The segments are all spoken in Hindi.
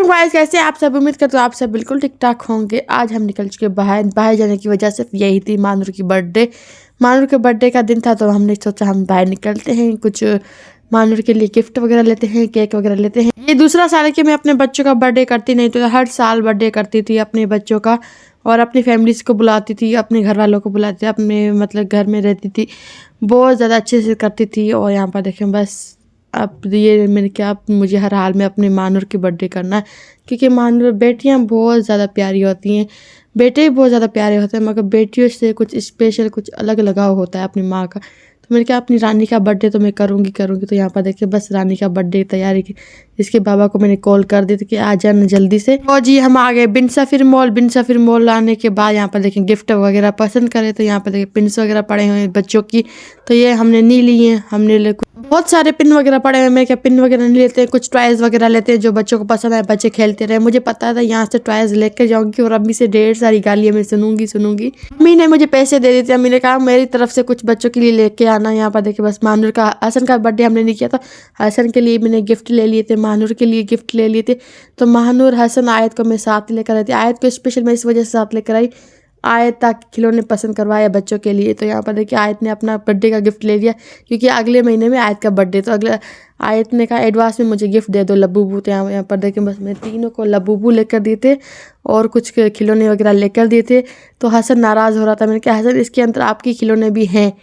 गाइस, कैसे आप सब? उम्मीद करते हो आप सब बिल्कुल ठीक ठाक होंगे। आज हम निकल चुके बाहर जाने की वजह सिर्फ यही थी, मानूर की बर्थडे। मानूर के बर्थडे का दिन था तो हमने सोचा हम बाहर निकलते हैं, कुछ मानूर के लिए गिफ्ट वगैरह लेते हैं, केक वगैरह लेते हैं। ये दूसरा साल है कि मैं अपने बच्चों का बर्थडे करती नहीं तो हर साल बर्थडे करती थी अपने बच्चों का, और अपनी फैमिलीज को बुलाती थी, अपने घर वालों को बुलाती थी, अपने मतलब घर में रहती थी, बहुत ज़्यादा अच्छे से करती थी। और यहाँ पर देखें बस अब ये मैंने क्या, अब मुझे हर हाल में अपने मानूर की बर्थडे करना है, क्योंकि मानूर बेटियां बहुत ज़्यादा प्यारी होती हैं, बेटे भी बहुत ज़्यादा प्यारे होते हैं, मगर बेटियों से कुछ स्पेशल, कुछ अलग लगाव होता है अपनी माँ का। तो मैंने कहा अपनी रानी का बर्थडे तो मैं करूँगी। तो यहाँ पर देखिए बस रानी का बर्थडे तैयारी की, इसके बाबा को मैंने कॉल कर दी थी कि आ जाना जल्दी से। और जी हम आ गए बिन सफिर मॉल आने के बाद यहाँ पर देखें गिफ्ट वगैरह पसंद करे तो यहाँ पर देखिए पिन्स वगैरह पड़े हुए हैं बच्चों की, तो ये हमने नहीं लिए हैं। हमने बहुत सारे पिन वगैरह पड़े हुए, मैं क्या पिन वगैरह नहीं लेते हैं, कुछ टॉयज वगैरह लेते हैं जो बच्चों को पसंद है, बच्चे खेलते रहे। मुझे पता था यहाँ से टॉयज लेकर जाऊंगी और अम्मी से ढेर सारी गालियाँ मैं सुनूंगी। अम्मी ने मुझे पैसे दे दिए थे, अम्मी ने कहा मेरी तरफ से कुछ बच्चों के लिए लेके आना। यहाँ पर देखिए बस मानूर का, हसन का बर्थडे हमने नहीं किया था, हसन के लिए मैंने गिफ्ट ले लिए थे, मानूर के लिए गिफ्ट ले लिए थे। तो मानूर, हसन, आयत को मैं साथ लेकर आई थी। आयत को स्पेशल मैं इस वजह से साथ लेकर आई, आयत तक खिलौने पसंद करवाया बच्चों के लिए। तो यहाँ पर देखिए आयत ने अपना बर्थडे का गिफ्ट ले लिया, क्योंकि अगले महीने में आयत का बर्थडे, तो अगले आयत ने कहा एडवांस में मुझे गिफ्ट दे दो लबूबू। तो यहाँ पर देखिए बस मैं तीनों को लबूबू लेकर दिए थे और कुछ खिलौने वगैरह लेकर दिए थे। तो हसन नाराज़ हो रहा था, मैंने कहा हसन इसके अंदर आपके खिलौने भी हैं।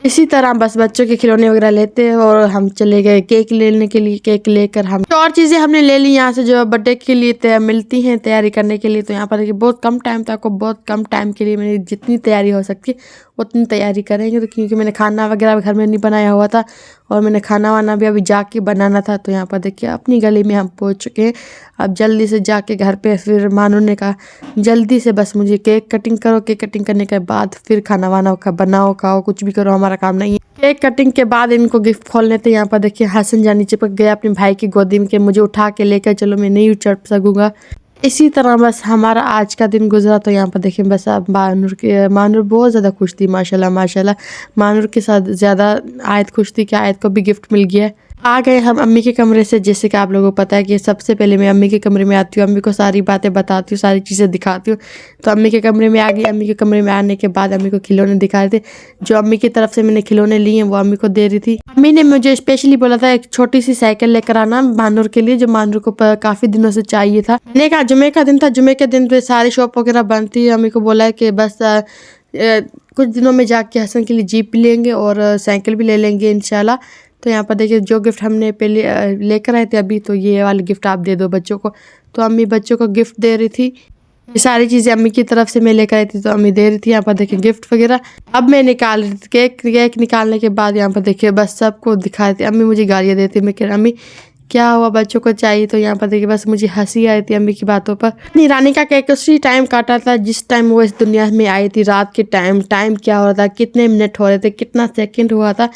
इसी तरह बस बच्चों के खिलौने वगैरह लेते हैं और हम चले गए केक लेने के लिए। केक लेकर हम और चीज़ें हमने ले ली यहाँ से जो बर्थडे के लिए मिलती हैं तैयारी करने के लिए। तो यहाँ पर देखिए बहुत कम टाइम था, आपको बहुत कम टाइम के लिए मैंने जितनी तैयारी हो सकती उतनी तैयारी करेंगे। तो क्योंकि मैंने खाना वगैरह घर में नहीं बनाया हुआ था और मैंने खाना वाना भी अभी जाके बनाना था। तो यहाँ पर देखिए अपनी गली में हम पहुँच चुके हैं। अब जल्दी से जाके घर पे फिर मानू ने कहा जल्दी से बस मुझे केक कटिंग करो, केक कटिंग करने के बाद फिर खाना वाना बनाओ, खाओ, कुछ भी करो, हमारा काम नहीं है। केक कटिंग के बाद इनको गिफ्ट खोलने थे। यहाँ पर देखिए हसन जानी चिपक गया अपने भाई की गोदी में कि मुझे उठा के लेकर चलो, मैं नहीं चढ़ सकूँगा। इसी तरह बस हमारा आज का दिन गुजरा। तो यहाँ पर देखिए बस अब मानूर बहुत ज़्यादा खुश थी, माशाल्लाह। मानूर के साथ ज़्यादा आयत खुश थी कि आयत को भी गिफ्ट मिल गया। आ गए हम अम्मी के कमरे से। जैसे कि आप लोगों को पता है कि सबसे पहले मैं अम्मी के कमरे में आती हूँ, अम्मी को सारी बातें बताती हूँ, सारी चीज़ें दिखाती हूँ। तो अम्मी के कमरे में आ गई। अम्मी के कमरे में आने के बाद अम्मी को खिलौने दिखा रहे थे, जो अम्मी की तरफ से मैंने खिलौने लिए हैं वो अम्मी को दे रही थी। अम्मी ने मुझे स्पेशली बोला था एक छोटी सी साइकिल लेकर आना मानूर के लिए, जो मानूर को काफ़ी दिनों से चाहिए था। मैंने कहा जुमे का दिन था, जुमे के दिन पे सारी शॉप वगैरह बंद थी। अम्मी को बोला है कि बस कुछ दिनों में जाके हसन के लिए जीप भी लेंगे और साइकिल भी ले लेंगे इंशाल्लाह। तो यहाँ पर देखिए जो गिफ्ट हमने पहले लेकर आए थे अभी, तो ये वाले गिफ्ट आप दे दो बच्चों को। तो अम्मी बच्चों को गिफ्ट दे रही थी, ये सारी चीज़ें अम्मी की तरफ से मैं लेकर आई थी तो अम्मी दे रही थी। यहाँ पर देखिए गिफ्ट वगैरह अब मैं निकाल रही थी। केक निकालने के बाद यहाँ पर देखिए बस सबको दिखा रही थी। अम्मी मुझे गालियाँ देती, मैं कह रही अम्मी क्या हुआ, बच्चों को चाहिए। तो यहाँ पर देखिए बस मुझे हंसी आई थी अम्मी की बातों पर। अपनी रानी का केक उसी टाइम काटा था जिस टाइम वो इस दुनिया में आई थी, रात के टाइम क्या हो रहा था, कितने मिनट हो रहे थे, कितना सेकंड हुआ था,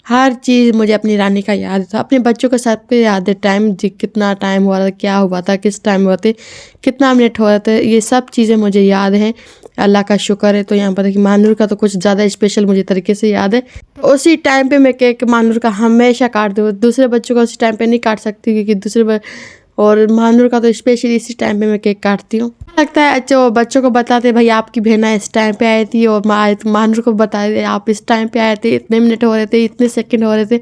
हर चीज़ मुझे अपनी रानी का याद था। अपने बच्चों को सबके याद है, टाइम कितना टाइम हुआ था, क्या हुआ था, किस टाइम हुआ थे, कितना मिनट हुआ था, ये सब चीज़ें मुझे याद हैं, अल्लाह का शुक्र है। तो यहाँ पर देखिए मानूर का तो कुछ ज़्यादा स्पेशल मुझे तरीके से याद है। उसी टाइम पे मैं केक मानूर का हमेशा काट दूँ, दूसरे बच्चों का उसी टाइम पे नहीं काट सकती क्योंकि और मानूर का तो स्पेशली इसी टाइम पे मैं केक काटती हूँ। लगता है अच्छा वो बच्चों को बताते भाई आपकी बहना इस टाइम पे आई थी, और मानूर को बताते आप इस टाइम पे आए थे, इतने मिनट हो रहे थे, इतने सेकंड हो रहे थे,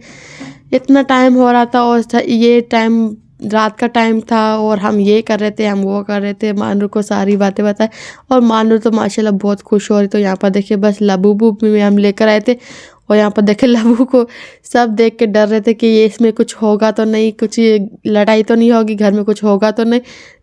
इतना टाइम हो रहा था, और ये टाइम रात का टाइम था और हम ये कर रहे थे, हम वो कर रहे थे। मानूर को सारी बातें बताए और मानूर तो माशाल्लाह बहुत खुश हो रही। तो यहाँ पर देखिए बस लबूबू में हम लेकर आए थे और यहाँ पर देखे लबू को सब देख के डर रहे थे कि ये इसमें कुछ होगा तो नहीं, कुछ लड़ाई तो नहीं होगी, घर में कुछ होगा तो नहीं।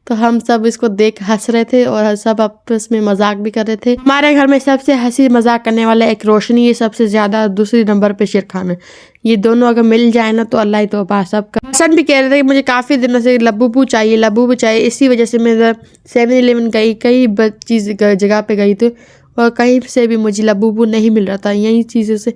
तो हम सब इसको देख हंस रहे थे और सब आपस में मजाक भी कर रहे थे। हमारे घर में सबसे हंसी मजाक करने वाला एक रोशनी है सबसे ज़्यादा, दूसरी नंबर पे शेर खान है। ये दोनों अगर मिल जाए ना तो अल्लाह ही तो बा सबका। हसन भी कह रहे थे कि मुझे काफ़ी दिनों से लबूबू चाहिए। इसी वजह से मैं 7-Eleven गई, कई चीज़ जगह पे गई थी और कहीं से भी मुझे लबूबू नहीं मिल रहा था। यही चीज़ों से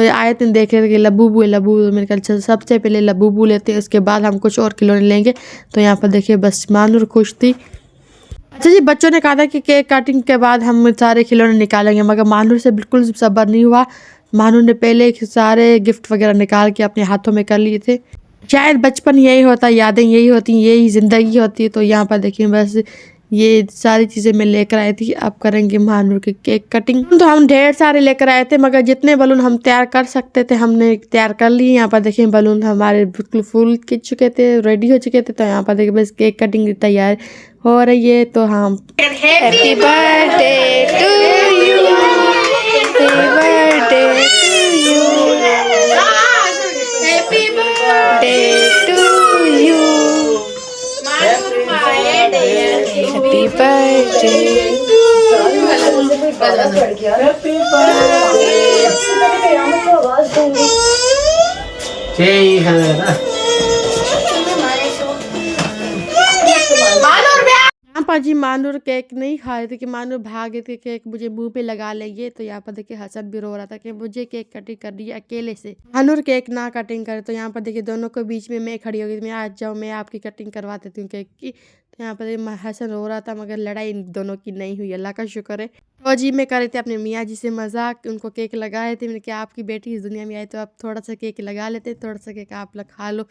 आयत ने देख रहे थे कि लबूबू है लबूबू, मेरे ख्याल सबसे पहले लबूबू लेते हैं, उसके बाद हम कुछ और खिलौने लेंगे। तो यहाँ पर देखिए बस मानूर खुश थी। अच्छा जी, बच्चों ने कहा था कि केक कटिंग के बाद हम सारे खिलौने निकालेंगे, मगर मानूर से बिल्कुल सब्र नहीं हुआ। मानूर ने पहले सारे गिफ्ट वगैरह निकाल के अपने हाथों में कर लिए थे। शायद बचपन यही होता, यादें यही होती, यही ज़िंदगी होती है। तो यहाँ पर देखिए बस ये सारी चीज़ें मैं लेकर आई थी। अब करेंगे महानूर की केक कटिंग। तो हम ढेर सारे लेकर आए थे, मगर जितने बलून हम तैयार कर सकते थे हमने तैयार कर लिए। यहाँ पर देखिए बलून हमारे बिल्कुल फूल के चुके थे, रेडी हो चुके थे। तो यहाँ पर देखिए बस केक कटिंग तैयार हो रही है। तो हम happy birthday to you, happy birthday to you, happy birthday to you, happy birthday. यहाँ पर जी मानूर केक नहीं खा रही थी कि मानूर भाग गई थी केक मुझे मुंह पे लगा लेंगे। तो यहाँ पर देखिए हसन भी रो रहा था कि मुझे केक कटिंग कर रही है अकेले से, मानूर केक ना कटिंग करे। तो यहाँ पर देखिए दोनों के बीच में मैं खड़ी हो गई, मैं आ जाऊँ, मैं आपकी कटिंग करवा देती हूँ केक की। तो यहाँ पर हसन रो रहा था, मगर लड़ाई इन दोनों की नहीं हुई, अल्लाह का शुक्र है। तो जी मैं कर रही थी अपने मियाँ जी से मजाक, उनको केक लगाए थे। मैंने कहा आपकी बेटी इस दुनिया में आई तो आप थोड़ा सा केक लगा लेते, थोड़ा सा केक आप लोग खा लो।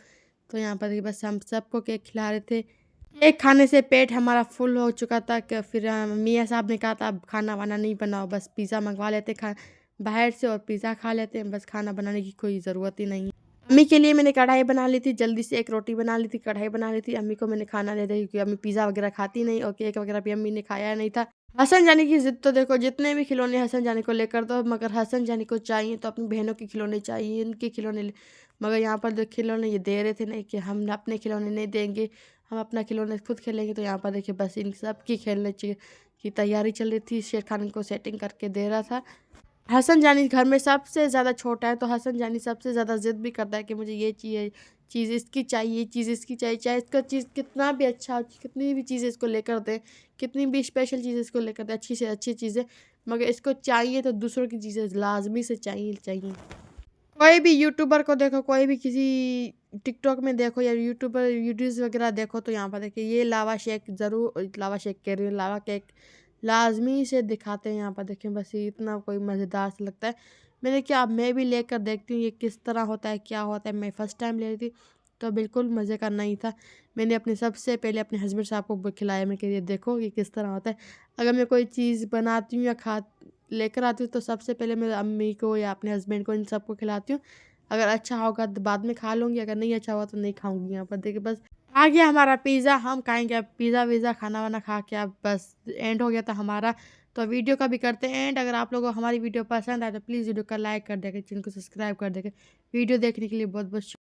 तो यहाँ पर बस हम सबको केक खिला रहे थे। केक खाने से पेट हमारा फुल हो चुका था कि फिर मियाँ साहब ने कहा था अब खाना वाना नहीं बनाओ, बस पिज़्ज़ा मंगवा लेते खा बाहर से और पिज़्ज़ा खा लेते हैं, बस खाना बनाने की कोई ज़रूरत ही नहीं है। अम्मी के लिए मैंने कढ़ाई बना ली थी, जल्दी से एक रोटी बना ली थी, कढ़ाई बना ली थी। अम्मी को मैंने खाना दे दिया क्योंकि अम्मी पिज़्ज़ा वगैरह खाती नहीं और केक वगैरह भी अम्मी ने खाया नहीं था। हसन जानी की ज़िद तो देखो, जितने भी खिलौने हसन जानी को लेकर दो, मगर हसन जानी को चाहिए तो अपनी बहनों के खिलौने चाहिए, इनके खिलौने मगर यहाँ पर जो खिलौने ये दे रहे थे नहीं कि हम अपने खिलौने नहीं देंगे, हम अपना खिलौने खुद खेलेंगे। तो यहाँ पर देखिए बस इन सब की खेलने की तैयारी चल रही थी। शेर खान को सेटिंग करके दे रहा था। हसन जानी घर में सबसे ज़्यादा छोटा है, तो हसन जानी सबसे ज़्यादा ज़िद भी करता है कि मुझे ये चाहिए, चीज़ इसकी चाहिए, चीज़ इसकी चाहिए। चाहे इसका चीज़ कितना भी अच्छा हो, कितनी भी चीज़ें इसको लेकर दें, कितनी भी स्पेशल चीज़ें इसको लेकर दें, अच्छी से अच्छी चीज़ें, मगर इसको चाहिए तो दूसरों की चीज़ें लाजमी से चाहिए। कोई भी यूट्यूबर को देखो, कोई भी किसी टिकटॉक में देखो या यूट्यूबर वीडियोज़ वगैरह देखो, तो यहाँ पर देखिए ये लावा शेक ज़रूर, लावा शेक कह रही हूँ, लावा केक लाजमी से दिखाते हैं। यहाँ पर देखें बस ये इतना कोई मज़ेदार सा लगता है। मैंने क्या अब मैं भी लेकर देखती हूँ ये किस तरह होता है, क्या होता है। मैं फ़र्स्ट टाइम ले रही थी तो बिल्कुल मज़े का नहीं था। मैंने अपने सबसे पहले अपने हस्बैंड साहब को खिलाया, मैं कह ये देखो ये किस तरह होता है। अगर मैं कोई चीज़ बनाती हूँ या खा लेकर आती हूँ तो सबसे पहले मैं अम्मी को या अपने हस्बैंड को, इन सबको खिलाती हूँ। अगर अच्छा होगा तो बाद में खा लूँगी, अगर नहीं अच्छा हुआ तो नहीं खाऊँगी। यहाँ पर देखिए बस आ गया हमारा पिज़्ज़ा, हम खाएँगे अब पिज़्ज़ा विज़्ज़ा, खाना वाना खा के अब बस एंड हो गया था हमारा। तो वीडियो का भी करते हैं एंड। अगर आप लोगों को हमारी वीडियो पसंद आए तो प्लीज़ वीडियो का लाइक कर देगा, चैनल को सब्सक्राइब कर देगा। वीडियो देखने के लिए बहुत बहुत